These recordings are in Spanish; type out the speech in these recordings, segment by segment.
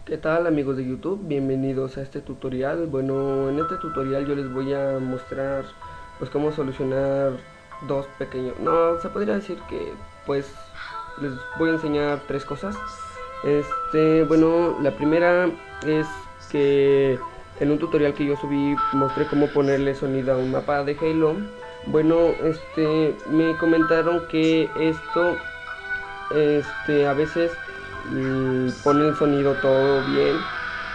¿Qué tal amigos de YouTube? Bienvenidos a este tutorial. Bueno, en este tutorial yo les voy a mostrar pues cómo solucionar dos pequeños... No, se podría decir que pues les voy a enseñar tres cosas. Bueno, la primera es que en un tutorial que yo subí mostré cómo ponerle sonido a un mapa de Halo. Bueno, me comentaron que esto a veces pone el sonido todo bien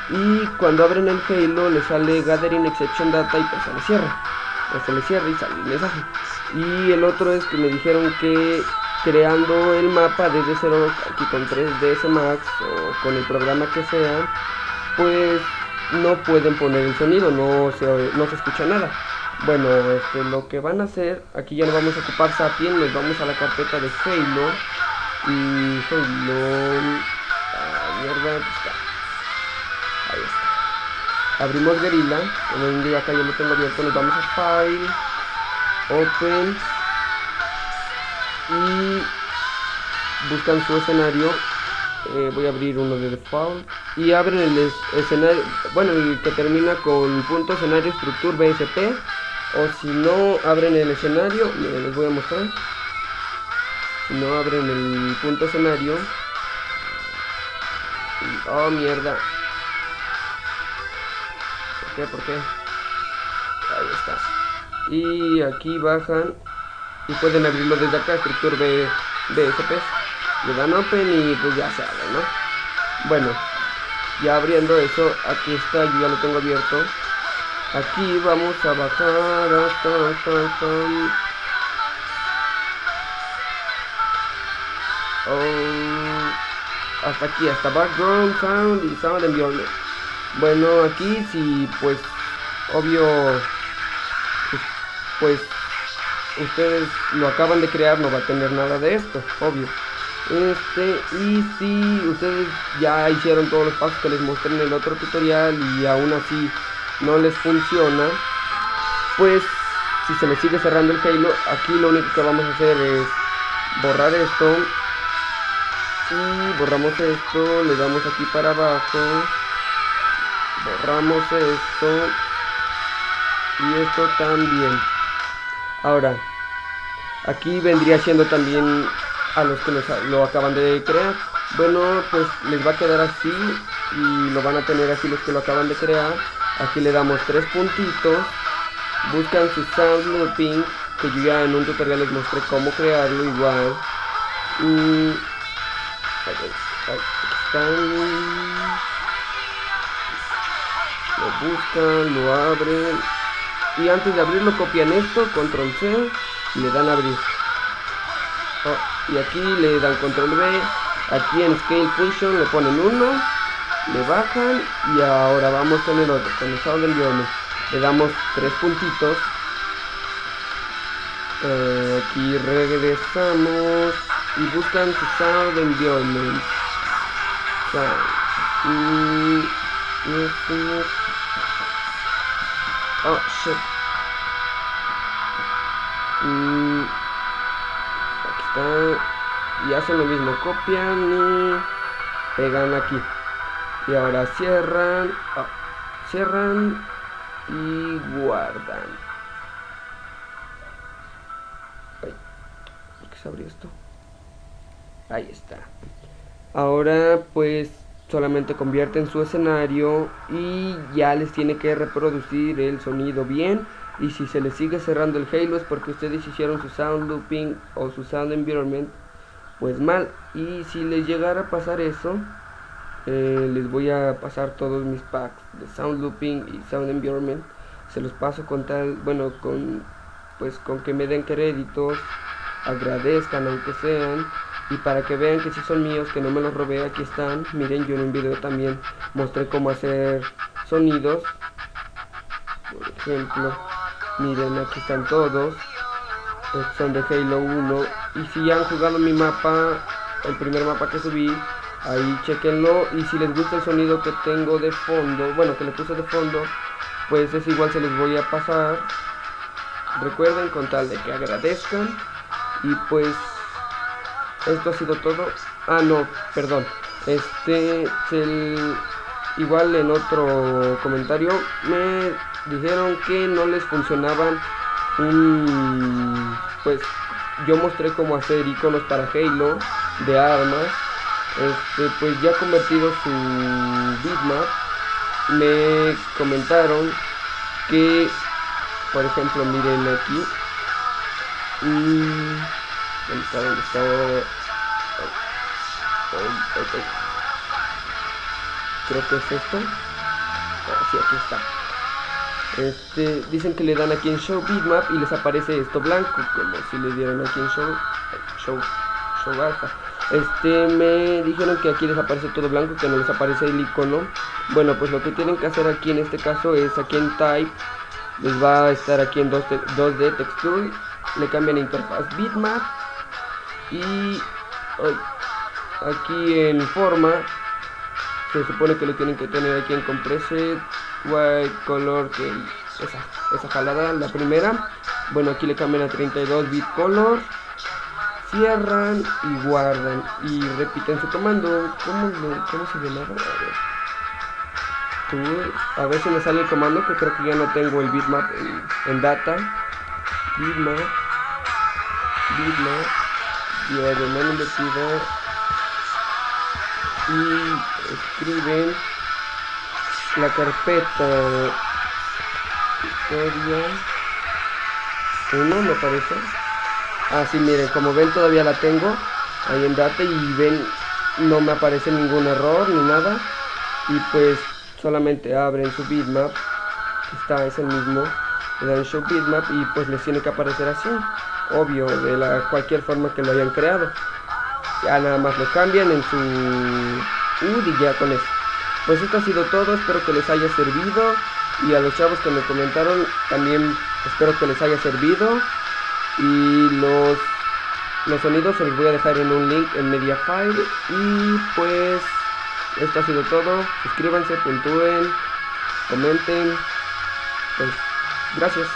y cuando abren el Halo le sale Gathering Exception Data y pues se le cierra, y sale el mensaje. Y el otro es que me dijeron que creando el mapa desde cero aquí con 3ds Max o con el programa que sea, pues no pueden poner el sonido, no se escucha nada. Bueno, lo que van a hacer, aquí ya no vamos a ocupar Sapien, nos vamos a la carpeta de Halo y Halo, mierda, está, ahí está. Abrimos Guerrilla, como acá yo lo tengo abierto, nos vamos a File, Open y buscan su escenario. Voy a abrir uno de default y abren el escenario, bueno, el que termina con punto escenario structure BSP, o si no abren el escenario, miren, les voy a mostrar. Si no abren el punto escenario, oh mierda, ¿por qué? Ahí está. Y aquí bajan y pueden abrirlo desde acá, structure BSP. Le dan open y pues ya se abre, ¿no? Bueno, ya abriendo eso, aquí está, yo ya lo tengo abierto. Aquí vamos a bajar hasta aquí, hasta background sound y sound environment. Bueno, aquí si pues obvio pues ustedes lo acaban de crear, no va a tener nada de esto, obvio. Y si ustedes ya hicieron todos los pasos que les mostré en el otro tutorial y aún así no les funciona, pues si se me sigue cerrando el Halo, aquí lo único que vamos a hacer es borrar esto y borramos esto, le damos aquí para abajo, borramos esto y esto también. Ahora aquí vendría siendo también a los que lo acaban de crear. Bueno, pues les va a quedar así y lo van a tener así los que lo acaban de crear. Aquí le damos 3 puntitos, buscan su sound looping, que yo ya en un tutorial les mostré cómo crearlo igual. Aquí están, lo buscan, lo abren y antes de abrirlo copian esto, control C y le dan a abrir. Y aquí le dan control B, aquí en Scale Function le ponen 1, le bajan y ahora vamos con el otro, con el Sound Environment. Le damos 3 puntitos, aquí regresamos y buscan su Sound Environment. Oh shit. Aquí está. Y hacen lo mismo, copian y pegan aquí. Y ahora cierran, cierran y guardan. Ay, ¿por qué se abrió esto? Ahí está. Ahora pues solamente convierten su escenario y ya les tiene que reproducir el sonido bien. Y si se les sigue cerrando el Halo es porque ustedes hicieron su sound looping o su sound environment pues mal. Y si les llegara a pasar eso, les voy a pasar todos mis packs de sound looping y sound environment. Se los paso con tal, bueno, con que me den créditos, agradezcan aunque sean, y para que vean que si son míos, que no me los robé. Aquí están, miren, yo en un video también mostré cómo hacer sonidos, por ejemplo, miren, aquí están todos. Estos son de Halo 1 y si ya han jugado mi mapa, el primer mapa que subí, ahí chequenlo. Y si les gusta el sonido que tengo de fondo, bueno, que le puse de fondo, pues es igual, se les voy a pasar. Recuerden, con tal de que agradezcan. Y pues esto ha sido todo. Ah, no, perdón. igual en otro comentario me dijeron que no les funcionaban pues yo mostré cómo hacer iconos para Halo de armas. Pues ya convertido su bitmap, me comentaron que, por ejemplo, miren aquí, ¿dónde está? Okay. Creo que es esto. Sí, aquí está. Dicen que le dan aquí en Show Bitmap y les aparece esto blanco, como si le dieran aquí en Show Alpha. Me dijeron que aquí les aparece todo blanco, que no les aparece el icono. Bueno, pues lo que tienen que hacer aquí en este caso es aquí en Type, les va a estar aquí en 2D Texture, le cambian interfaz Bitmap y aquí en forma se supone que lo tienen que tener aquí en Compressed White Color, que esa jalada, la primera. Bueno, aquí le cambian a 32 bit color, cierran y guardan y repiten su comando. ¿Cómo se llamaba? A ver si me sale el comando, que creo que ya no tengo el bitmap en data. Bitmap diagonal investigar y escriben la carpeta historia 1, me parece. Sí, miren, como ven todavía la tengo ahí en data y ven, no me aparece ningún error ni nada. Y pues solamente abren su bitmap, es el mismo, le dan show bitmap y pues les tiene que aparecer así, obvio, de cualquier forma que lo hayan creado. Ya nada más lo cambian en su UD y ya con eso. Pues esto ha sido todo, espero que les haya servido, y a los chavos que me comentaron también espero que les haya servido. Y los sonidos se los voy a dejar en un link en Mediafire. Y pues esto ha sido todo. Suscríbanse, puntúen, comenten. Pues gracias.